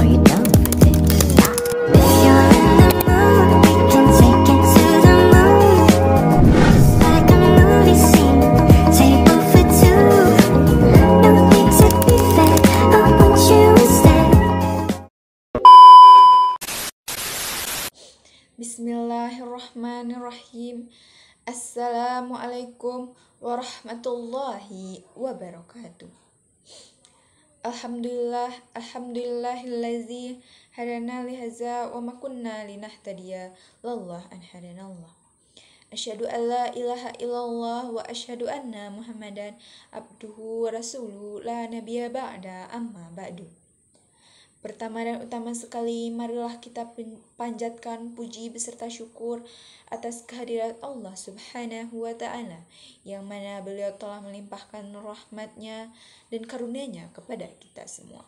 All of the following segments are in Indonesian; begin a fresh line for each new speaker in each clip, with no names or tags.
or you done with it. If you're in the mood, we can take it to the moon. Just like a movie scene, table for two. No need to be fair, I want you instead.
Bismillahirrahmanirrahim. Assalamualaikum warahmatullahi wabarakatuh. Alhamdulillahillazi hadana lihaza wa ma kunna linahtadiya lallah an hadanallah. Asyhadu an la ilaha illallah wa asyhadu anna Muhammadan abduhu wa rasuluhu la nabiyya ba'da amma ba'du. Pertama dan utama sekali, marilah kita panjatkan puji beserta syukur atas kehadirat Allah Subhanahu wa Ta'ala, yang mana beliau telah melimpahkan rahmatnya dan karunia-Nya kepada kita semua.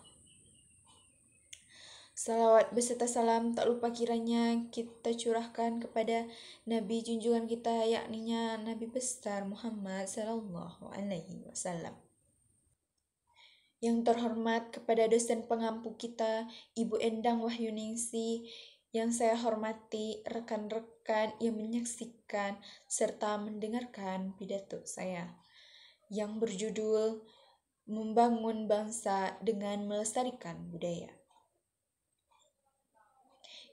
Salawat beserta salam tak lupa kiranya kita curahkan kepada Nabi junjungan kita, yakninya Nabi besar Muhammad sallallahu alaihi wasallam. Yang terhormat kepada dosen pengampu kita, Ibu Endang Wahyuningsi, yang saya hormati, rekan-rekan yang menyaksikan serta mendengarkan pidato saya yang berjudul Membangun Bangsa dengan Melestarikan Budaya.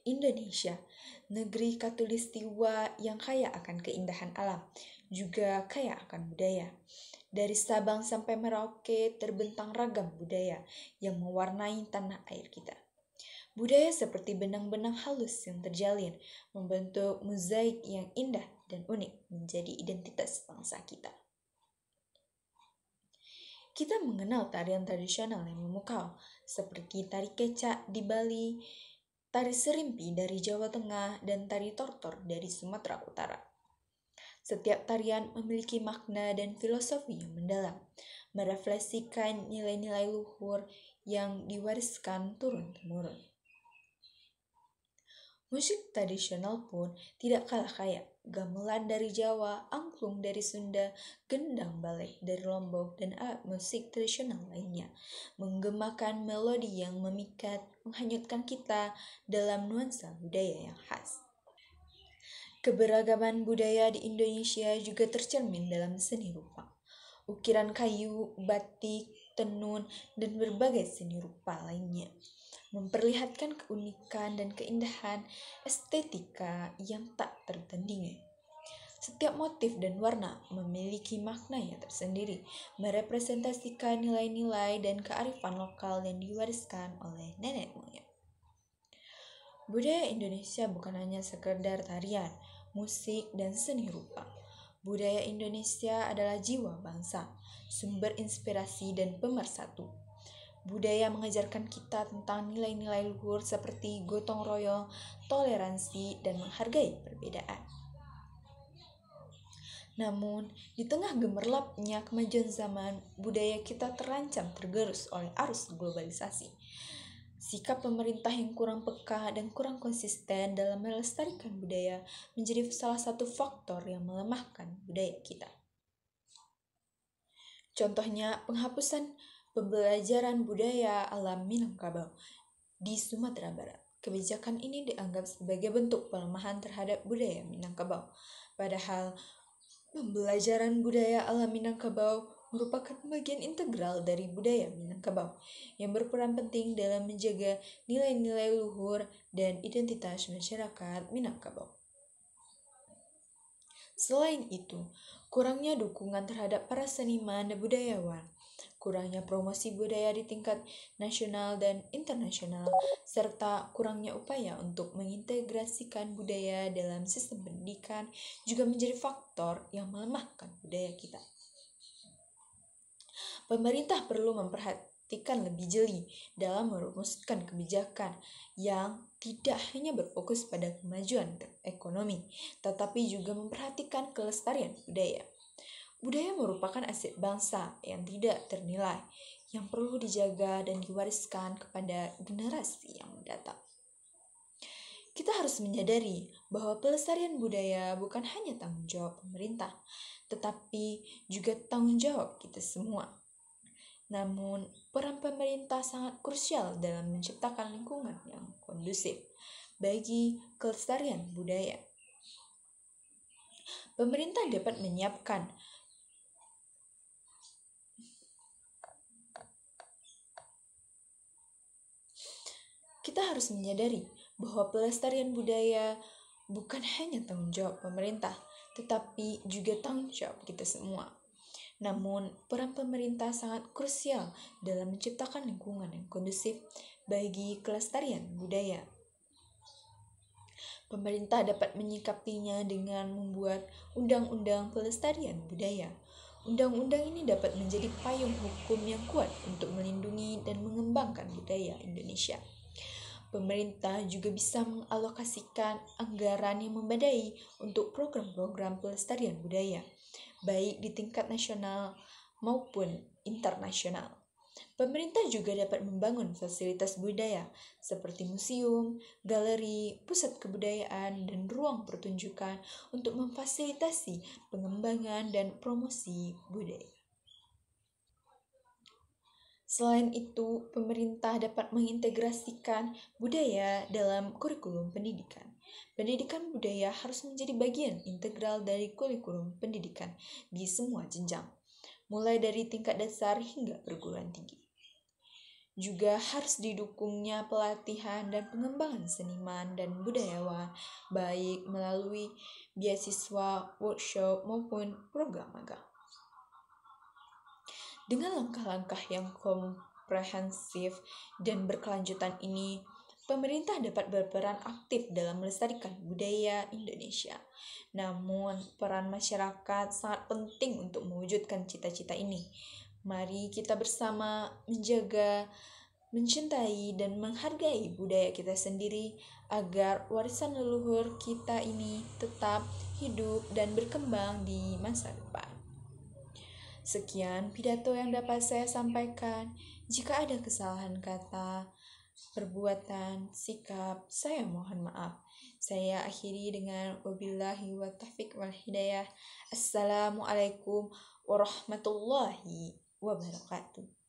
Indonesia, negeri khatulistiwa yang kaya akan keindahan alam, juga kaya akan budaya. Dari Sabang sampai Merauke terbentang ragam budaya yang mewarnai tanah air kita. Budaya seperti benang-benang halus yang terjalin, membentuk mozaik yang indah dan unik menjadi identitas bangsa kita. Kita mengenal tarian tradisional yang memukau, seperti tari kecak di Bali, tari serimpi dari Jawa Tengah, dan tari tortor dari Sumatera Utara. Setiap tarian memiliki makna dan filosofi yang mendalam, merefleksikan nilai-nilai luhur yang diwariskan turun-temurun. Musik tradisional pun tidak kalah kaya. Gamelan dari Jawa, angklung dari Sunda, gendang baleh dari Lombok, dan alat musik tradisional lainnya menggemakan melodi yang memikat, menghanyutkan kita dalam nuansa budaya yang khas. Keberagaman budaya di Indonesia juga tercermin dalam seni rupa. Ukiran kayu, batik, tenun, dan berbagai seni rupa lainnya memperlihatkan keunikan dan keindahan estetika yang tak tertandingi. Setiap motif dan warna memiliki maknanya tersendiri, merepresentasikan nilai-nilai dan kearifan lokal yang diwariskan oleh nenek moyang. Budaya Indonesia bukan hanya sekedar tarian, musik, dan seni rupa. Budaya Indonesia adalah jiwa bangsa, sumber inspirasi dan pemersatu. Budaya mengajarkan kita tentang nilai-nilai luhur seperti gotong royong, toleransi, dan menghargai perbedaan. Namun, di tengah gemerlapnya kemajuan zaman, budaya kita terancam tergerus oleh arus globalisasi. Sikap pemerintah yang kurang peka dan kurang konsisten dalam melestarikan budaya menjadi salah satu faktor yang melemahkan budaya kita. Contohnya, penghapusan pembelajaran budaya alam Minangkabau di Sumatera Barat. Kebijakan ini dianggap sebagai bentuk pelemahan terhadap budaya Minangkabau. Padahal, pembelajaran budaya alam Minangkabau merupakan bagian integral dari budaya Minangkabau yang berperan penting dalam menjaga nilai-nilai luhur dan identitas masyarakat Minangkabau. Selain itu, kurangnya dukungan terhadap para seniman dan budayawan, kurangnya promosi budaya di tingkat nasional dan internasional, serta kurangnya upaya untuk mengintegrasikan budaya dalam sistem pendidikan juga menjadi faktor yang melemahkan budaya kita. Pemerintah perlu memperhatikan lebih jeli dalam merumuskan kebijakan yang tidak hanya berfokus pada kemajuan ekonomi, tetapi juga memperhatikan kelestarian budaya. Budaya merupakan aset bangsa yang tidak ternilai, yang perlu dijaga dan diwariskan kepada generasi yang mendatang. Kita harus menyadari bahwa pelestarian budaya bukan hanya tanggung jawab pemerintah, tetapi juga tanggung jawab kita semua. Namun, peran pemerintah sangat krusial dalam menciptakan lingkungan kondusif bagi kelestarian budaya. Pemerintah dapat menyiapkan Kita harus menyadari bahwa pelestarian budaya bukan hanya tanggung jawab pemerintah, tetapi juga tanggung jawab kita semua. Namun, peran pemerintah sangat krusial dalam menciptakan lingkungan yang kondusif bagi kelestarian budaya. Pemerintah dapat menyikapinya dengan membuat undang-undang pelestarian budaya. Undang-undang ini dapat menjadi payung hukum yang kuat untuk melindungi dan mengembangkan budaya Indonesia. Pemerintah juga bisa mengalokasikan anggaran yang memadai untuk program-program pelestarian budaya, baik di tingkat nasional maupun internasional. Pemerintah juga dapat membangun fasilitas budaya seperti museum, galeri, pusat kebudayaan, dan ruang pertunjukan untuk memfasilitasi pengembangan dan promosi budaya. Selain itu, pemerintah dapat mengintegrasikan budaya dalam kurikulum pendidikan. Pendidikan budaya harus menjadi bagian integral dari kurikulum pendidikan di semua jenjang, mulai dari tingkat dasar hingga perguruan tinggi. Juga harus didukungnya pelatihan dan pengembangan seniman dan budayawan, baik melalui beasiswa, workshop, maupun program magang. Dengan langkah-langkah yang komprehensif dan berkelanjutan ini, pemerintah dapat berperan aktif dalam melestarikan budaya Indonesia. Namun, peran masyarakat sangat penting untuk mewujudkan cita-cita ini. Mari kita bersama menjaga, mencintai, dan menghargai budaya kita sendiri agar warisan leluhur kita ini tetap hidup dan berkembang di masa depan. Sekian pidato yang dapat saya sampaikan. Jika ada kesalahan kata, perbuatan, sikap, saya mohon maaf. Saya akhiri dengan wabillahi wa taufiq wal hidayah. Assalamualaikum warahmatullahi wabarakatuh.